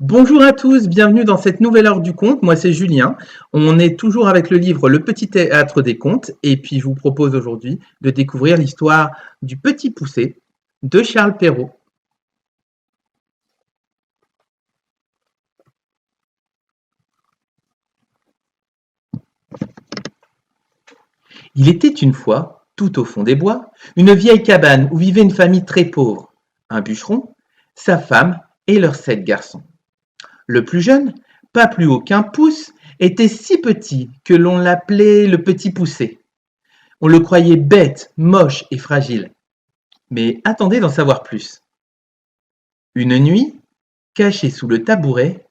Bonjour à tous, bienvenue dans cette nouvelle heure du conte. Moi, c'est Julien. On est toujours avec le livre Le Petit Théâtre des Contes. Et puis, je vous propose aujourd'hui de découvrir l'histoire du Petit Poucet de Charles Perrault. Il était une fois, tout au fond des bois, une vieille cabane où vivait une famille très pauvre. Un bûcheron, sa femme et leurs 7 garçons. Le plus jeune, pas plus haut qu'un pouce, était si petit que l'on l'appelait le Petit Poucet. On le croyait bête, moche et fragile. Mais attendez d'en savoir plus. Une nuit, caché sous le tabouret,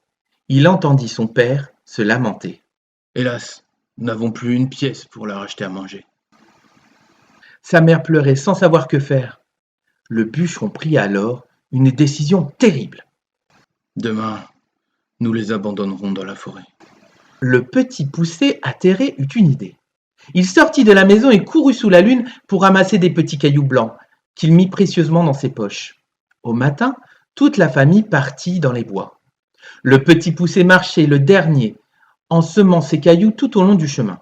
il entendit son père se lamenter. Hélas, nous n'avons plus une pièce pour leur acheter à manger. Sa mère pleurait sans savoir que faire. Le bûcheron prit alors une décision terrible. Demain, nous les abandonnerons dans la forêt. Le Petit Poucet atterré eut une idée. Il sortit de la maison et courut sous la lune pour ramasser des petits cailloux blancs qu'il mit précieusement dans ses poches. Au matin, toute la famille partit dans les bois. Le Petit Poucet marchait le dernier, en semant ses cailloux tout au long du chemin.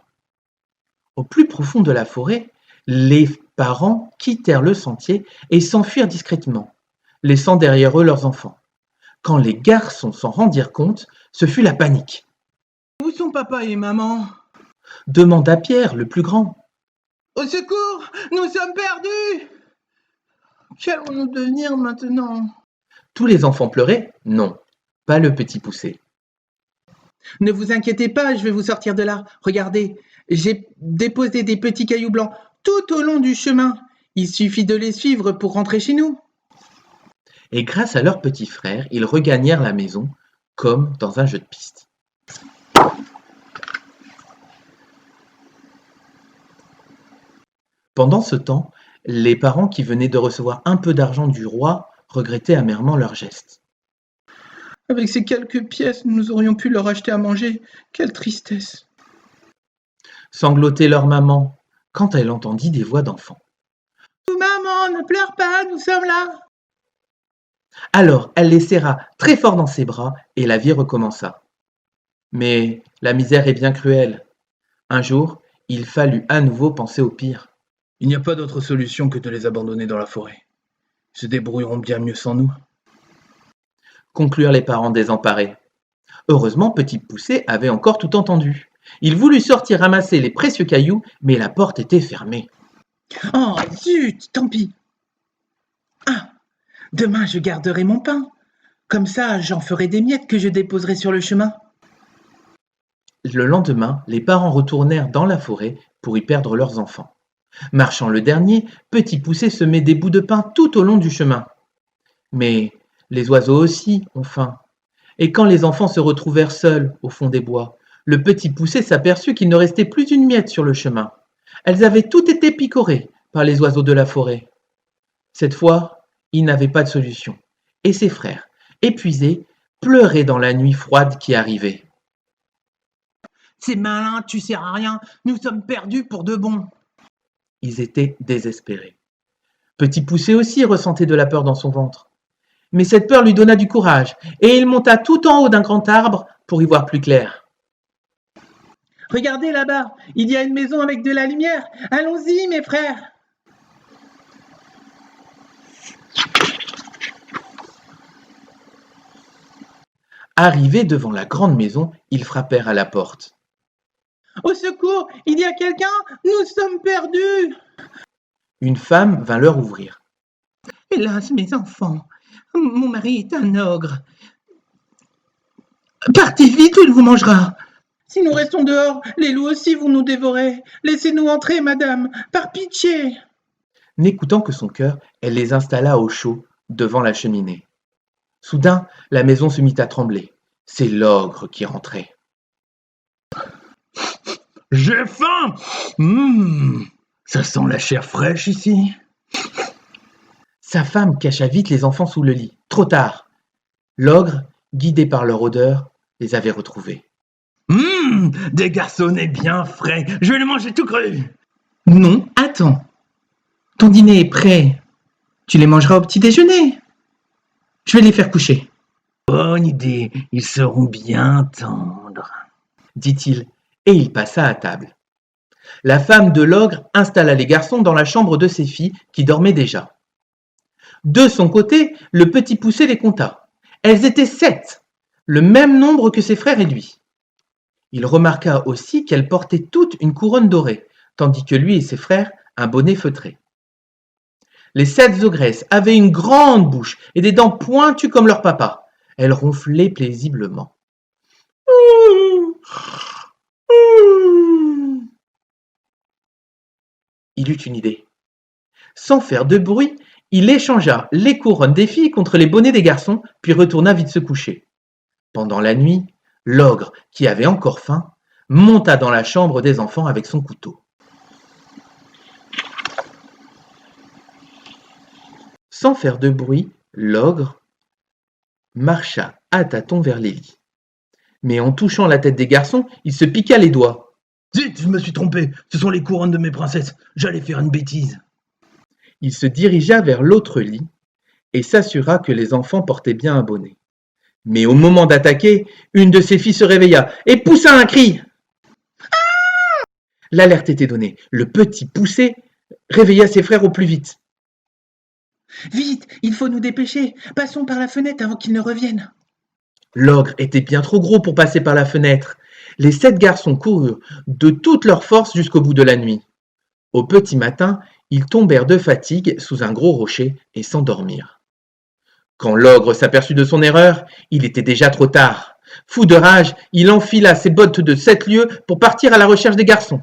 Au plus profond de la forêt, les parents quittèrent le sentier et s'enfuirent discrètement, laissant derrière eux leurs enfants. Quand les garçons s'en rendirent compte, ce fut la panique. Où sont papa et maman? Demanda Pierre, le plus grand. Au secours! Nous sommes perdus! Qu'allons-nous devenir maintenant? Tous les enfants pleuraient? Non, pas le Petit Poucet. Ne vous inquiétez pas, je vais vous sortir de là. Regardez, j'ai déposé des petits cailloux blancs tout au long du chemin. Il suffit de les suivre pour rentrer chez nous. Et grâce à leur petit frère, ils regagnèrent la maison, comme dans un jeu de piste. Pendant ce temps, les parents qui venaient de recevoir un peu d'argent du roi regrettaient amèrement leur geste. Avec ces quelques pièces, nous aurions pu leur acheter à manger. Quelle tristesse! Sanglotait leur maman quand elle entendit des voix d'enfants. Maman, ne pleure pas, nous sommes là. Alors elle les serra très fort dans ses bras et la vie recommença. Mais la misère est bien cruelle. Un jour, il fallut à nouveau penser au pire. Il n'y a pas d'autre solution que de les abandonner dans la forêt. Ils se débrouilleront bien mieux sans nous. Conclurent les parents désemparés. Heureusement, Petit Poucet avait encore tout entendu. Il voulut sortir ramasser les précieux cailloux, mais la porte était fermée. Oh, zut, tant pis. Ah, demain je garderai mon pain. Comme ça, j'en ferai des miettes que je déposerai sur le chemin. Le lendemain, les parents retournèrent dans la forêt pour y perdre leurs enfants. Marchant le dernier, Petit Poucet semait des bouts de pain tout au long du chemin. Mais les oiseaux aussi ont faim. Et quand les enfants se retrouvèrent seuls au fond des bois, le Petit Poucet s'aperçut qu'il ne restait plus une miette sur le chemin. Elles avaient toutes été picorées par les oiseaux de la forêt. Cette fois, il n'avait pas de solution. Et ses frères, épuisés, pleuraient dans la nuit froide qui arrivait. C'est malin, tu sers à rien. Nous sommes perdus pour de bon. Ils étaient désespérés. Petit Poucet aussi ressentait de la peur dans son ventre. Mais cette peur lui donna du courage, et il monta tout en haut d'un grand arbre pour y voir plus clair. Regardez là-bas, il y a une maison avec de la lumière. Allons-y, mes frères. Arrivés devant la grande maison, ils frappèrent à la porte. Au secours, il y a quelqu'un. Nous sommes perdus. Une femme vint leur ouvrir. Hélas, mes enfants, mon mari est un ogre. Partez vite ou il vous mangera. Si nous restons dehors, les loups aussi vont nous dévorer. Laissez-nous entrer, madame, par pitié. N'écoutant que son cœur, elle les installa au chaud, devant la cheminée. Soudain, la maison se mit à trembler. C'est l'ogre qui rentrait. J'ai faim. Ça sent la chair fraîche ici. Sa femme cacha vite les enfants sous le lit. Trop tard. L'ogre, guidé par leur odeur, les avait retrouvés. Des garçonnets bien frais. Je vais les manger tout cru. Non, attends. Ton dîner est prêt. Tu les mangeras au petit déjeuner. Je vais les faire coucher. Bonne idée, ils seront bien tendres, dit-il, et il passa à table. La femme de l'ogre installa les garçons dans la chambre de ses filles qui dormaient déjà. De son côté, le petit poucet les compta. Elles étaient 7, le même nombre que ses frères et lui. Il remarqua aussi qu'elles portaient toutes une couronne dorée, tandis que lui et ses frères un bonnet feutré. Les 7 ogresses avaient une grande bouche et des dents pointues comme leur papa. Elles ronflaient paisiblement. Il eut une idée. Sans faire de bruit, il échangea les couronnes des filles contre les bonnets des garçons, puis retourna vite se coucher. Pendant la nuit, l'ogre, qui avait encore faim, monta dans la chambre des enfants avec son couteau. Sans faire de bruit, l'ogre marcha à tâtons vers les lits. Mais en touchant la tête des garçons, il se piqua les doigts. Zut, je me suis trompé, ce sont les couronnes de mes princesses, j'allais faire une bêtise. Il se dirigea vers l'autre lit et s'assura que les enfants portaient bien un bonnet. Mais au moment d'attaquer, une de ses filles se réveilla et poussa un cri. L'alerte était donnée. Le petit poucet réveilla ses frères au plus vite. Vite, il faut nous dépêcher. Passons par la fenêtre avant qu'ils ne reviennent. L'ogre était bien trop gros pour passer par la fenêtre. Les 7 garçons coururent de toute leur force jusqu'au bout de la nuit. Au petit matin, ils tombèrent de fatigue sous un gros rocher et s'endormirent. Quand l'ogre s'aperçut de son erreur, il était déjà trop tard. Fou de rage, il enfila ses bottes de 7 lieues pour partir à la recherche des garçons.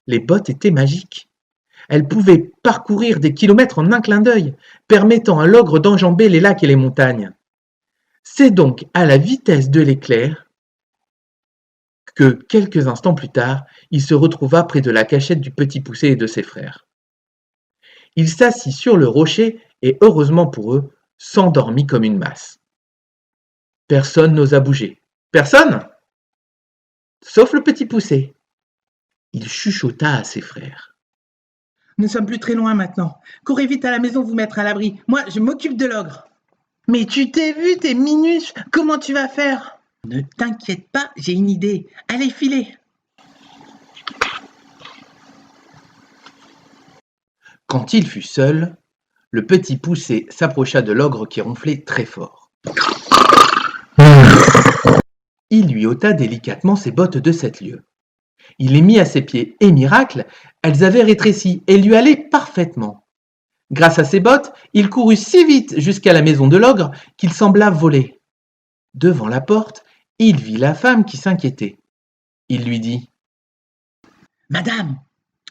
Les bottes étaient magiques. Elles pouvaient parcourir des kilomètres en un clin d'œil, permettant à l'ogre d'enjamber les lacs et les montagnes. C'est donc à la vitesse de l'éclair que, quelques instants plus tard, il se retrouva près de la cachette du petit poucet et de ses frères. Il s'assit sur le rocher et, heureusement pour eux, s'endormit comme une masse. Personne n'osa bouger. Personne? Sauf le petit poucet. Il chuchota à ses frères. Nous sommes plus très loin maintenant. Courez vite à la maison vous mettre à l'abri. Moi, je m'occupe de l'ogre. Mais tu t'es vu, t'es minus. Comment tu vas faire? Ne t'inquiète pas, j'ai une idée. Allez, filez. Quand il fut seul, le petit poucet s'approcha de l'ogre qui ronflait très fort. Il lui ôta délicatement ses bottes de 7 lieues. Il les mit à ses pieds et miracle, elles avaient rétréci et lui allaient parfaitement. Grâce à ses bottes, il courut si vite jusqu'à la maison de l'ogre qu'il sembla voler. Devant la porte, il vit la femme qui s'inquiétait. Il lui dit : « Madame,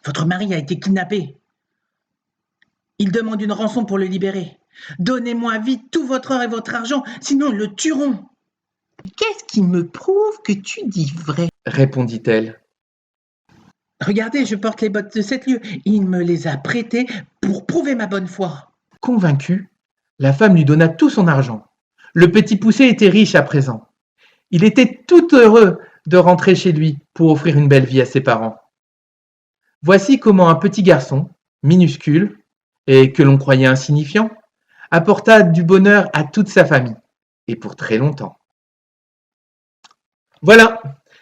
votre mari a été kidnappé. Il demande une rançon pour le libérer. Donnez-moi vite tout votre or et votre argent, sinon ils le tueront. »« Qu'est-ce qui me prouve que tu dis vrai ?» répondit-elle. « Regardez, je porte les bottes de 7 lieues. Il me les a prêtées pour prouver ma bonne foi. » Convaincue, la femme lui donna tout son argent. Le petit poucet était riche à présent. Il était tout heureux de rentrer chez lui pour offrir une belle vie à ses parents. Voici comment un petit garçon, minuscule, et que l'on croyait insignifiant, apporta du bonheur à toute sa famille, et pour très longtemps. Voilà,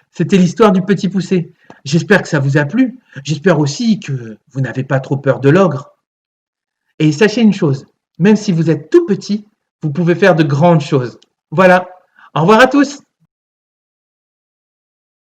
c'était l'histoire du petit poucet. J'espère que ça vous a plu. J'espère aussi que vous n'avez pas trop peur de l'ogre. Et sachez une chose, même si vous êtes tout petit, vous pouvez faire de grandes choses. Voilà, au revoir à tous.